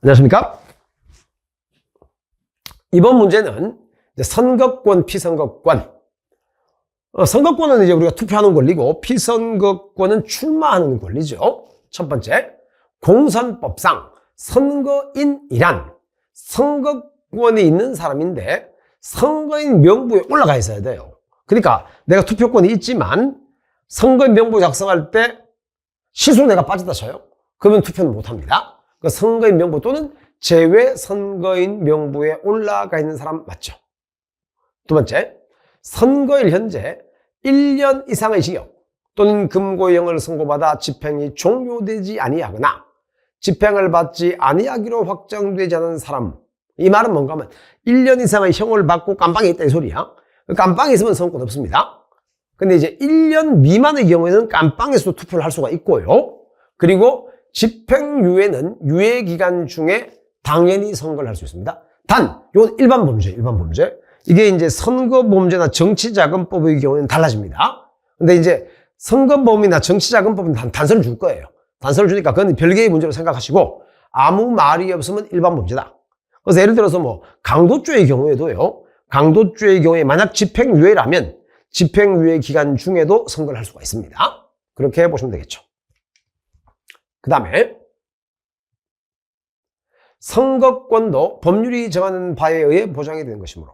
안녕하십니까? 이번 문제는 선거권, 피선거권. 선거권은 이제 우리가 투표하는 권리고, 피선거권은 출마하는 권리죠. 첫 번째, 공선법상 선거인이란 선거권이 있는 사람인데 선거인 명부에 올라가 있어야 돼요. 그러니까 내가 투표권이 있지만 선거인 명부 작성할 때 실수로 내가 빠졌다 쳐요. 그러면 투표는 못합니다. 그 선거인 명부 또는 제외 선거인 명부에 올라가 있는 사람 맞죠? 두 번째, 선거일 현재 1년 이상의 징역 또는 금고형을 선고받아 집행이 종료되지 아니하거나 집행을 받지 아니하기로 확정되지 않은 사람. 이 말은 뭔가 하면 1년 이상의 형을 받고 깜빵에 있다 이 소리야. 깜빵에 있으면 선거권 없습니다. 근데 이제 1년 미만의 경우에는 깜빵에서도 투표를 할 수가 있고요. 그리고 집행유예는 유예기간 중에 당연히 선거를 할 수 있습니다. 단, 이건 일반 범죄. 이게 이제 선거범죄나 정치자금법의 경우에는 달라집니다. 근데 이제 선거범이나 정치자금법은 단서를 줄 거예요. 단서를 주니까 그건 별개의 문제로 생각하시고 아무 말이 없으면 일반 범죄다. 그래서 예를 들어서 뭐 강도죄의 경우에도요. 강도죄의 경우에 만약 집행유예라면 집행유예 기간 중에도 선거를 할 수가 있습니다. 그렇게 보시면 되겠죠. 그 다음에 선거권도 법률이 정하는 바에 의해 보장이 되는 것이므로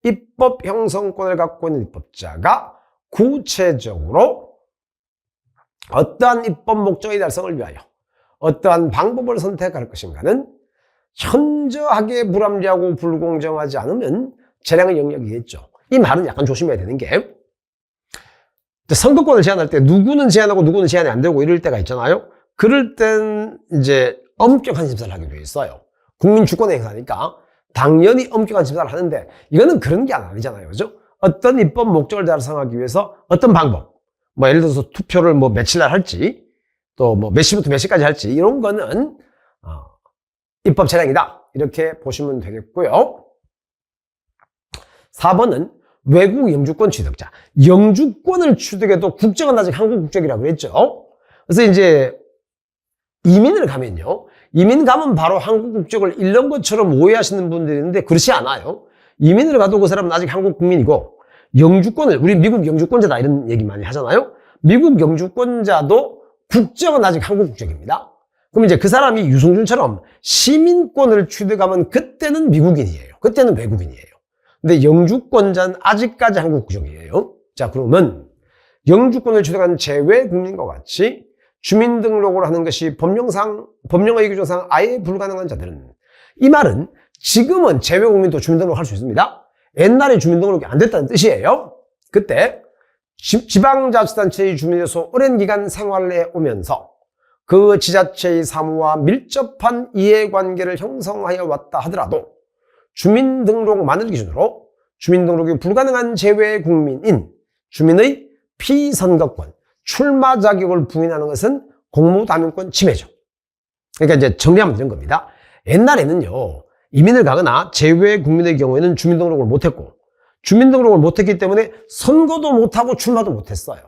입법 형성권을 갖고 있는 입법자가 구체적으로 어떠한 입법 목적의 달성을 위하여 어떠한 방법을 선택할 것인가는 현저하게 불합리하고 불공정하지 않으면 재량의 영역이겠죠. 이 말은 약간 조심해야 되는 게 선거권을 제한할 때 누구는 제한하고 누구는 제한이 안 되고 이럴 때가 있잖아요. 그럴 땐 이제 엄격한 심사를 하게 돼 있어요. 국민 주권의 행사니까 당연히 엄격한 심사를 하는데 이거는 그런 게 아니잖아요. 그죠? 어떤 입법 목적을 달성하기 위해서 어떤 방법, 뭐 예를 들어서 투표를 뭐 며칠 날 할지 또 뭐 몇 시부터 몇 시까지 할지 이런 거는 입법 재량이다. 이렇게 보시면 되겠고요. 4번은 외국 영주권 취득자. 영주권을 취득해도 국적은 아직 한국 국적이라고 그랬죠. 그래서 이제 이민을 가면요. 이민 가면 바로 한국 국적을 잃는 것처럼 오해하시는 분들이 있는데 그렇지 않아요. 이민을 가도 그 사람은 아직 한국 국민이고 영주권을 우리 미국 영주권자다 이런 얘기 많이 하잖아요. 미국 영주권자도 국적은 아직 한국 국적입니다. 그럼 이제 그 사람이 유승준처럼 시민권을 취득하면 그때는 미국인이에요. 그때는 외국인이에요. 근데 영주권자는 아직까지 한국 국적이에요. 자, 그러면 영주권을 취득한 제외 국민과 같이 주민등록을 하는 것이 법령의 규정상 아예 불가능한 자들은 이 말은 지금은 제외 국민도 주민등록을 할 수 있습니다. 옛날에 주민등록이 안 됐다는 뜻이에요. 그때 지방자치단체의 주민으로서 오랜 기간 생활해 오면서 그 지자체의 사무와 밀접한 이해관계를 형성하여 왔다 하더라도 주민등록만을 기준으로 주민등록이 불가능한 제외 국민인 주민의 피선거권, 출마 자격을 부인하는 것은 공무다민권 침해죠. 그러니까 이제 정리하면 이런 겁니다. 옛날에는요, 이민을 가거나 제외 국민의 경우에는 주민등록을 못했고, 주민등록을 못했기 때문에 선거도 못하고 출마도 못했어요.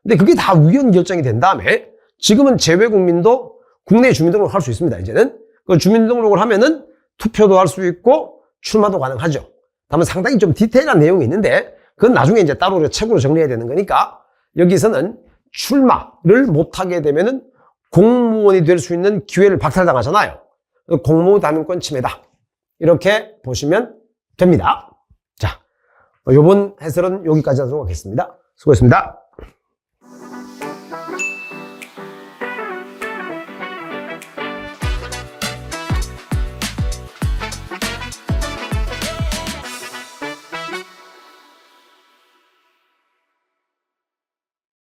근데 그게 다 위헌 결정이 된 다음에 지금은 제외 국민도 국내 주민등록을 할 수 있습니다. 이제는 그 주민등록을 하면은 투표도 할 수 있고 출마도 가능하죠. 다만 상당히 좀 디테일한 내용이 있는데 그건 나중에 이제 따로 책으로 정리해야 되는 거니까 여기서는 출마를 못하게 되면은 공무원이 될 수 있는 기회를 박탈당하잖아요. 공무다민권 침해다. 이렇게 보시면 됩니다. 자, 이번 해설은 여기까지 하도록 하겠습니다. 수고했습니다.